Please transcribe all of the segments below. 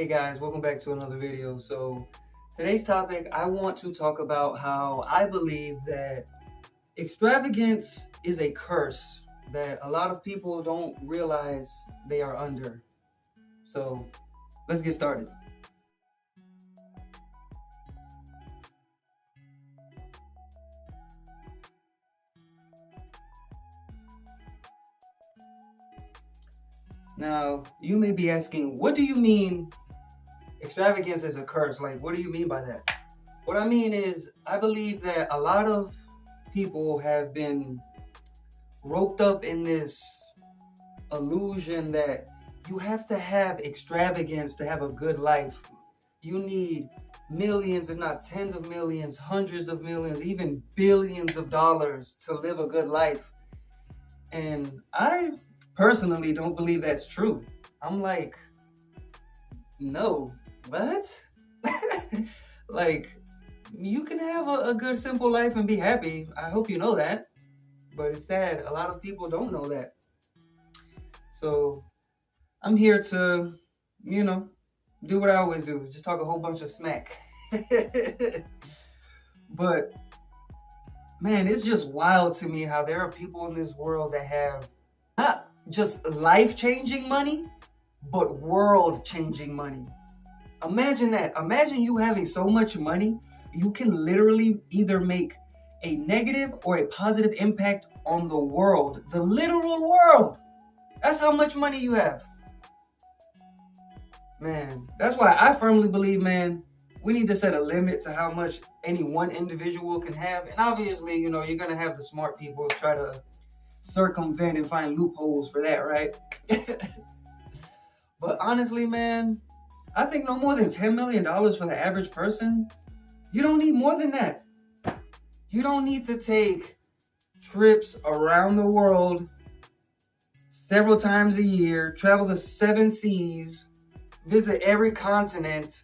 Hey guys, welcome back to another video. So today's topic, I want to talk about how I believe that extravagance is a curse that a lot of people don't realize they are under. So let's get started. Now, you may be asking, what do you mean extravagance is a curse? Like, what do you mean by that? What I mean is, I believe that a lot of people have been roped up in this illusion that you have to have extravagance to have a good life. You need millions, if not tens of millions, hundreds of millions, even billions of dollars to live a good life. And I personally don't believe that's true. I'm like, no, what? Like, you can have a good, simple life and be happy. I hope you know that. But it's sad, a lot of people don't know that. So I'm here to, do what I always do. Just talk a whole bunch of smack. But, man, it's just wild to me how there are people in this world that have not just life-changing money, but world-changing money. Imagine that. Imagine you having so much money, you can literally either make a negative or a positive impact on the world, the literal world. That's how much money you have. Man, that's why I firmly believe, man, we need to set a limit to how much any one individual can have. And obviously, you're going to have the smart people try to circumvent and find loopholes for that, right? But honestly, man, I think no more than $10 million for the average person. You don't need more than that. You don't need to take trips around the world several times a year, travel the 7 seas, visit every continent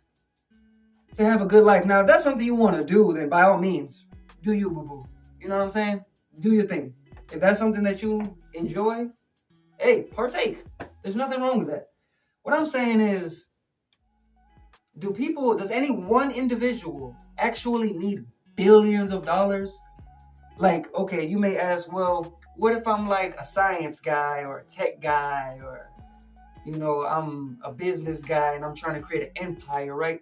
to have a good life. Now, if that's something you want to do, then by all means, do you, boo-boo. You know what I'm saying? Do your thing. If that's something that you enjoy, hey, partake. There's nothing wrong with that. What I'm saying is, does any one individual actually need billions of dollars? Like, okay, you may ask, well, what if I'm like a science guy or a tech guy, or, I'm a business guy and I'm trying to create an empire, right?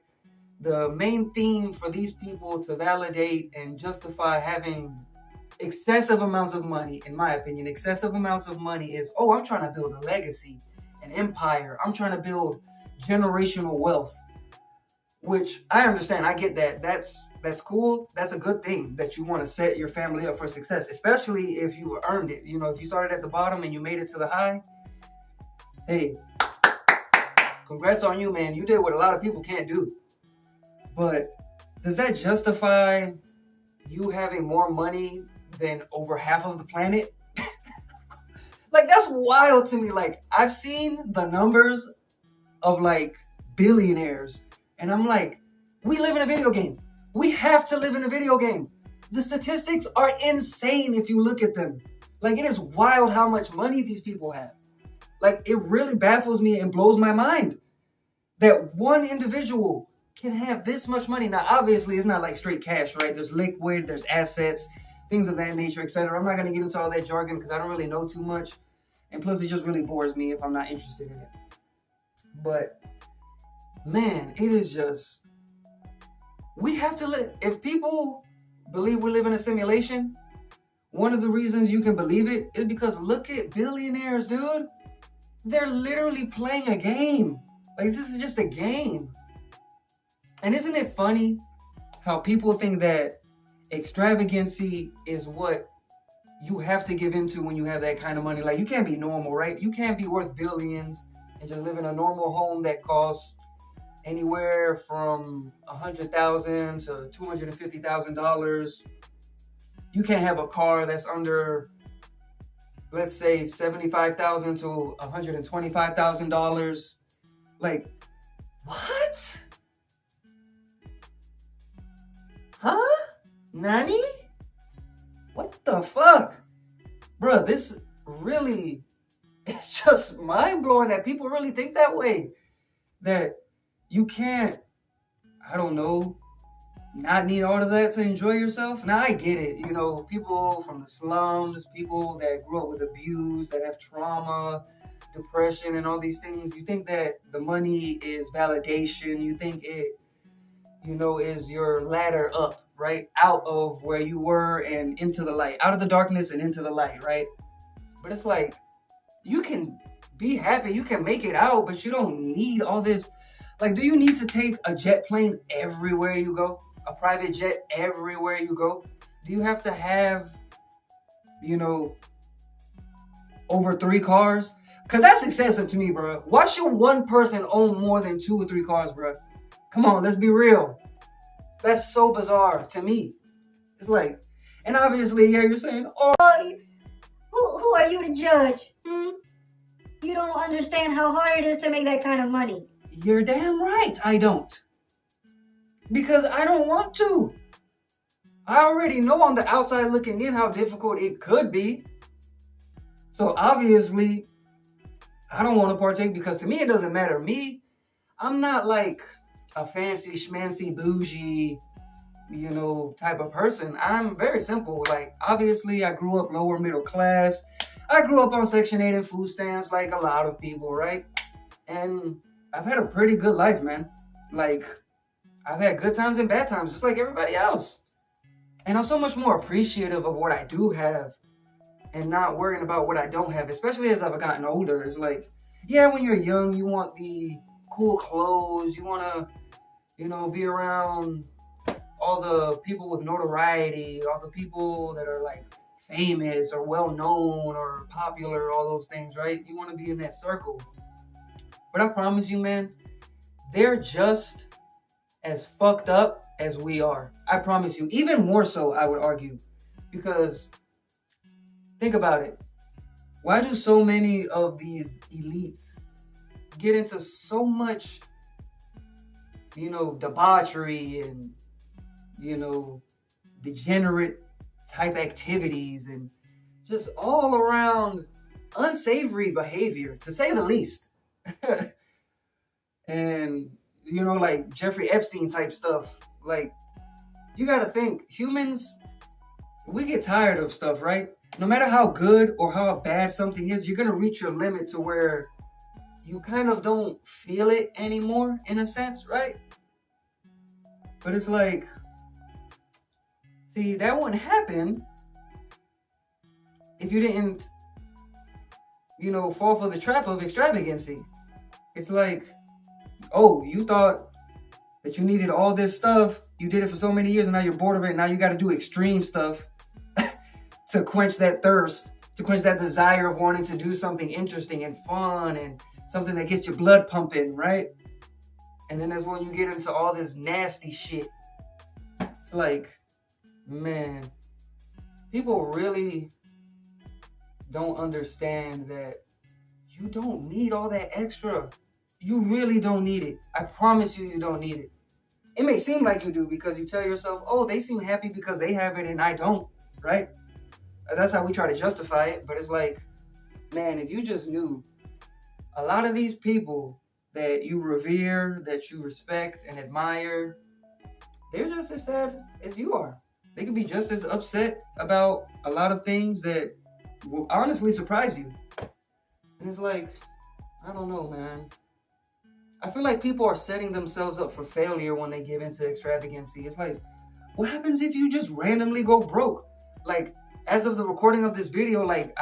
The main theme for these people to validate and justify having excessive amounts of money, in my opinion, excessive amounts of money is, oh, I'm trying to build a legacy, an empire. I'm trying to build generational wealth, which I understand. I get that. That's cool. That's a good thing that you want to set your family up for success, especially if you earned it. If you started at the bottom and you made it to the high, hey, congrats on you, man. You did what a lot of people can't do. But does that justify you having more money than over half of the planet? Like, that's wild to me. Like, I've seen the numbers of like billionaires, and I'm like, we live in a video game. We have to live in a video game. The statistics are insane if you look at them. Like, it is wild how much money these people have. Like, it really baffles me and blows my mind that one individual can have this much money. Now, obviously, it's not like straight cash, right? There's liquid, there's assets, things of that nature, etc. I'm not going to get into all that jargon because I don't really know too much. And plus, it just really bores me if I'm not interested in it. But, man, it is just, we have to live. If people believe we live in a simulation, one of the reasons you can believe it is because look at billionaires, dude. They're literally playing a game. Like, this is just a game. And isn't it funny how people think that extravagancy is what you have to give into when you have that kind of money? Like, you can't be normal, right? You can't be worth billions and just live in a normal home that costs anywhere from $100,000 to $250,000. You can't have a car that's under, let's say, $75,000 to $125,000. Like, what? Huh? Nani? What the fuck? Bruh, this really, it's just mind-blowing that people really think that way. That you can't, I don't know, not need all of that to enjoy yourself. Now I get it, you know, people from the slums, people that grew up with abuse, that have trauma, depression, and all these things. You think that the money is validation. You think it, you know, is your ladder up, right? Out of where you were and into the light, out of the darkness and into the light, right? But it's like, you can be happy, you can make it out, but you don't need all this. Like, do you need to take a jet plane everywhere you go? A private jet everywhere you go? Do you have to have, you know, over 3 cars? Because that's excessive to me, bro. Why should one person own more than 2 or 3 cars, bro? Come on, let's be real. That's so bizarre to me. It's like, and obviously, yeah, you're saying, oh, who are you to judge? You don't understand how hard it is to make that kind of money. You're damn right I don't. Because I don't want to. I already know on the outside looking in how difficult it could be. So obviously, I don't want to partake because to me it doesn't matter. Me, I'm not like a fancy schmancy bougie, you know, type of person. I'm very simple. Like, obviously I grew up lower middle class. I grew up on Section 8 and food stamps like a lot of people, right? And I've had a pretty good life, man. Like, I've had good times and bad times, just like everybody else. And I'm so much more appreciative of what I do have and not worrying about what I don't have, especially as I've gotten older. It's like, yeah, when you're young, you want the cool clothes. You want to, you know, be around all the people with notoriety, all the people that are like famous or well known or popular, all those things, right? You want to be in that circle. But I promise you, man, they're just as fucked up as we are. I promise you. Even more so, I would argue. Because think about it. Why do so many of these elites get into so much, you know, debauchery and, you know, degenerate type activities and just all around unsavory behavior, to say the least? And, you know, like Jeffrey Epstein type stuff. Like, you gotta think, humans, we get tired of stuff, right? No matter how good or how bad something is, you're gonna reach your limit to where you kind of don't feel it anymore, in a sense, right? But it's like, see, that wouldn't happen if you didn't, you know, fall for the trap of extravagancy. It's like, oh, you thought that you needed all this stuff, you did it for so many years, and now you're bored of it, now you gotta do extreme stuff to quench that thirst, to quench that desire of wanting to do something interesting and fun and something that gets your blood pumping, right? And then that's when you get into all this nasty shit. It's like, man, people really don't understand that you don't need all that extra. You really don't need it. I promise you, you don't need it. It may seem like you do because you tell yourself, oh, they seem happy because they have it and I don't, right? That's how we try to justify it. But it's like, man, if you just knew, a lot of these people that you revere, that you respect and admire, they're just as sad as you are. They could be just as upset about a lot of things that will honestly surprise you. And it's like, I don't know, man. I feel like people are setting themselves up for failure when they give into extravagancy. It's like, what happens if you just randomly go broke? Like, as of the recording of this video, like,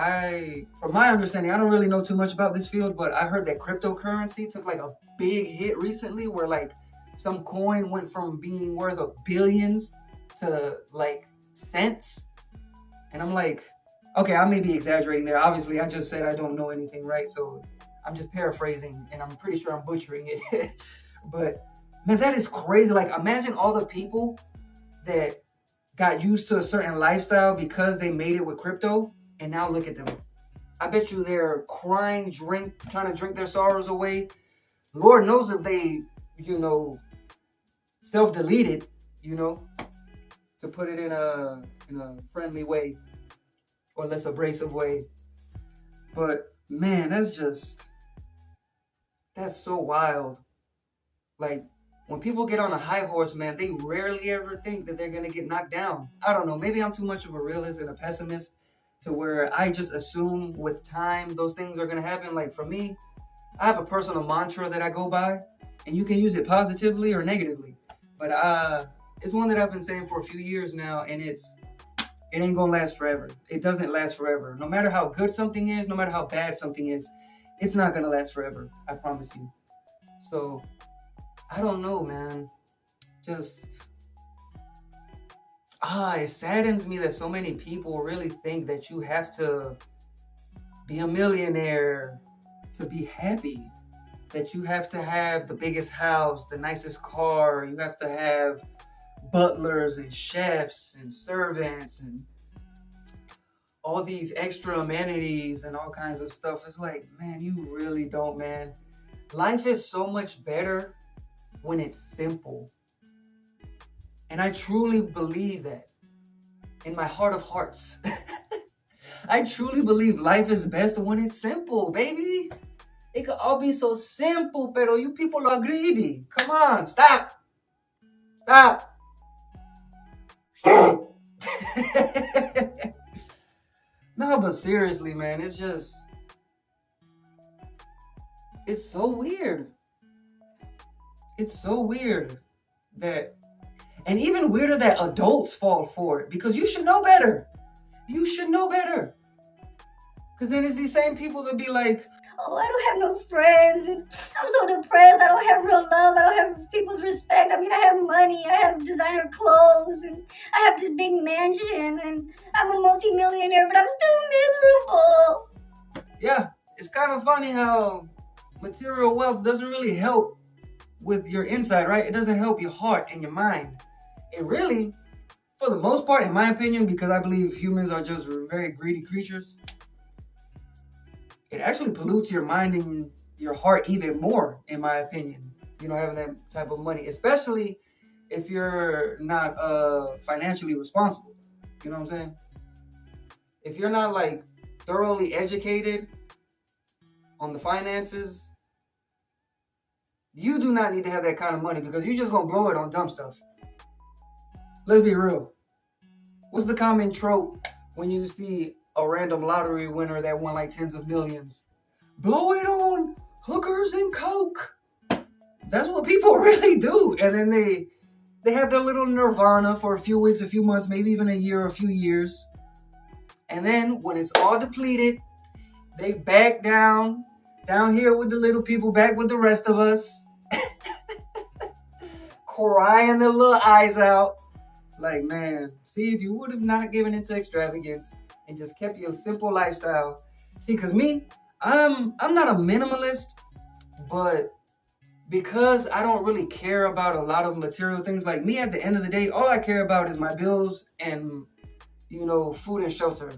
from my understanding, I don't really know too much about this field, but I heard that cryptocurrency took like a big hit recently where like some coin went from being worth of billions to like cents. And I'm like, okay, I may be exaggerating there. Obviously, I just said I don't know anything, right? So I'm just paraphrasing, and I'm pretty sure I'm butchering it. But man, that is crazy. Like, imagine all the people that got used to a certain lifestyle because they made it with crypto, and now look at them. I bet you they're crying, trying to drink their sorrows away. Lord knows if they, you know, self-deleted, you know, to put it in a friendly way or less abrasive way. But man, that's so wild. Like, when people get on a high horse, man, they rarely ever think that they're gonna get knocked down. I don't know. Maybe I'm too much of a realist and a pessimist to where I just assume with time those things are gonna happen. Like for me, I have a personal mantra that I go by, and you can use it positively or negatively. But it's one that I've been saying for a few years now, and it ain't gonna last forever. It doesn't last forever. No matter how good something is, no matter how bad something is, it's not gonna last forever. I promise you. So I don't know, man. Just it saddens me that so many people really think that you have to be a millionaire to be happy. That you have to have the biggest house, the nicest car, you have to have butlers and chefs and servants and all these extra amenities and all kinds of stuff. It's like, man, you really don't, man. Life is so much better when it's simple. And I truly believe that in my heart of hearts. I truly believe life is best when it's simple, baby. It could all be so simple, pero you people are greedy. Come on, stop. Stop. No, but seriously, man, it's so weird. It's so weird that, and even weirder that adults fall for it because you should know better. You should know better. Because then it's these same people that be like, oh, I don't have no friends, and I'm so depressed, I don't have real love, I don't have people's respect. I mean, I have money, I have designer clothes, and I have this big mansion, and I'm a multi-millionaire, but I'm still miserable. yeah, it's kind of funny how material wealth doesn't really help with your inside, right? It doesn't help your heart and your mind. It really, for the most part, in my opinion, because I believe humans are just very greedy creatures, it actually pollutes your mind and your heart even more, in my opinion. You know, having that type of money, especially if you're not financially responsible. You know what I'm saying? If you're not like thoroughly educated on the finances, you do not need to have that kind of money because you're just gonna blow it on dumb stuff. Let's be real. What's the common trope when you see a random lottery winner that won like tens of millions? Blow it on hookers and coke. That's what people really do. And then they have their little nirvana for a few weeks, a few months, maybe even a year, a few years. And then when it's all depleted, they back down here with the little people, back with the rest of us, crying their little eyes out. It's like, man, see, if you would have not given into extravagance and just kept your simple lifestyle. See, because me, I'm not a minimalist, but because I don't really care about a lot of material things, like me, at the end of the day, all I care about is my bills and, you know, food and shelter.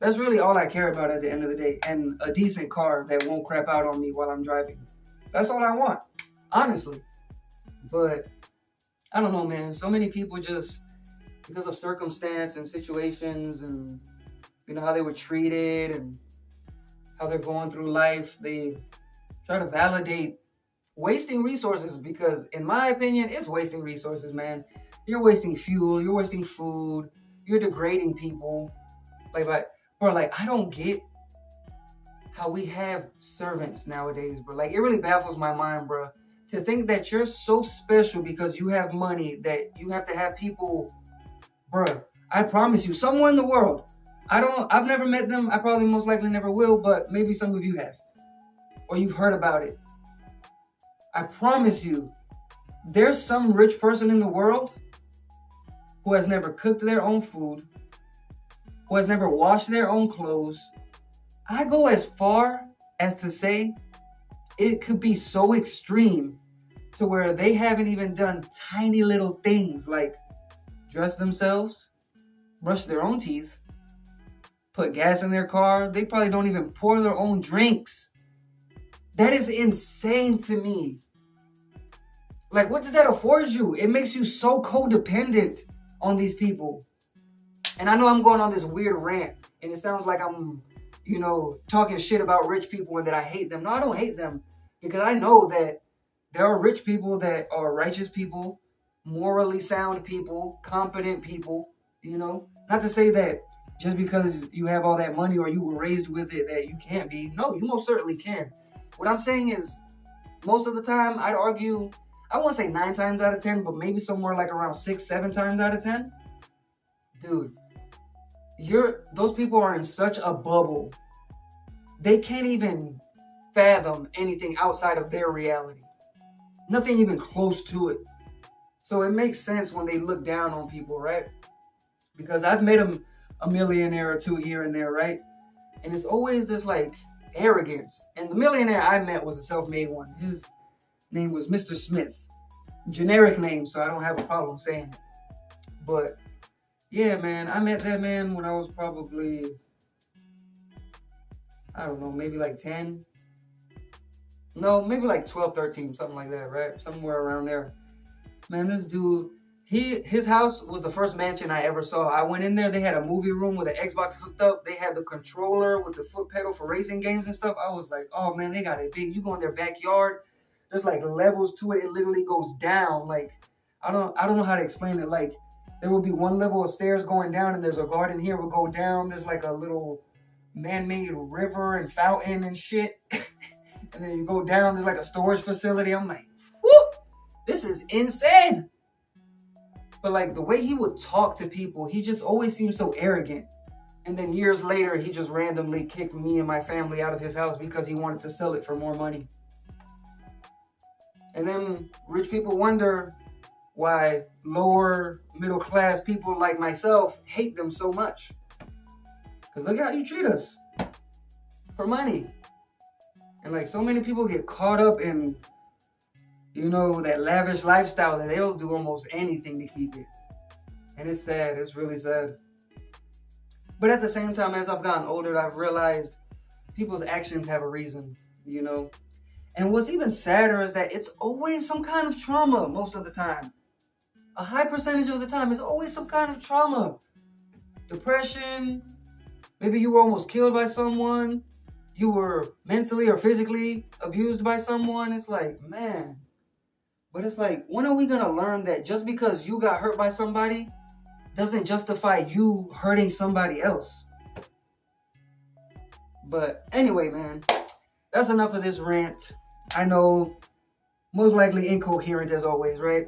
That's really all I care about at the end of the day. And a decent car that won't crap out on me while I'm driving. That's all I want, honestly. But I don't know, man. So many people just, because of circumstance and situations and, you know, how they were treated and how they're going through life, they try to validate wasting resources, because in my opinion, it's wasting resources, man. You're wasting fuel, you're wasting food, you're degrading people. Like, I don't get how we have servants nowadays, bro. Like, it really baffles my mind, bro. To think that you're so special because you have money that you have to have people, bro. I promise you, somewhere in the world, I've never met them. I probably most likely never will, but maybe some of you have. Or you've heard about it. I promise you, there's some rich person in the world who has never cooked their own food, who has never washed their own clothes. I go as far as to say it could be so extreme to where they haven't even done tiny little things like dress themselves, brush their own teeth, put gas in their car. They probably don't even pour their own drinks. That is insane to me. Like, what does that afford you? It makes you so codependent on these people. And I know I'm going on this weird rant, and it sounds like I'm, talking shit about rich people and that I hate them. No, I don't hate them, because I know that There are rich people that are righteous people, morally sound people, competent people, you know? Not to say that just because you have all that money or you were raised with it that you can't be. No, you most certainly can. What I'm saying is, most of the time, I'd argue, I won't say 9 times out of 10, but maybe somewhere like around 6, 7 times out of 10. Dude, those people are in such a bubble. They can't even fathom anything outside of their reality. Nothing even close to it. So it makes sense when they look down on people, right? Because I've met a millionaire or two here and there, right? And it's always this like arrogance. And the millionaire I met was a self-made one. His name was Mr. Smith. Generic name, so I don't have a problem saying it. But yeah, man, I met that man when I was probably, I don't know, maybe like 10. No, maybe like 12, 13, something like that, right? Somewhere around there. Man, this dude, his house was the first mansion I ever saw. I went in there, they had a movie room with an Xbox hooked up. They had the controller with the foot pedal for racing games and stuff. I was like, oh man, they got it big. You go in their backyard, there's like levels to it. It literally goes down. Like, I don't know how to explain it. Like, there will be one level of stairs going down and there's a garden here, will go down. There's like a little man-made river and fountain and shit. And then you go down, there's like a storage facility. I'm like, whoo, this is insane. But like the way he would talk to people, he just always seemed so arrogant. And then years later, he just randomly kicked me and my family out of his house because he wanted to sell it for more money. And then rich people wonder why lower middle class people like myself hate them so much. Because look how you treat us for money. And like so many people get caught up in, you know, that lavish lifestyle that they'll do almost anything to keep it. And it's sad. It's really sad. But at the same time, as I've gotten older, I've realized people's actions have a reason, you know. And what's even sadder is that it's always some kind of trauma most of the time. A high percentage of the time, it's always some kind of trauma. Depression. Maybe you were almost killed by someone. You were mentally or physically abused by someone. It's like, man. But it's like, when are we going to learn that just because you got hurt by somebody doesn't justify you hurting somebody else? But anyway, man, that's enough of this rant. I know, most likely incoherent as always, right?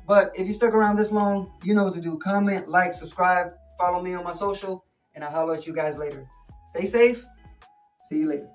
But if you stuck around this long, you know what to do. Comment, like, subscribe, follow me on my social, and I'll holler at you guys later. Stay safe. See you later.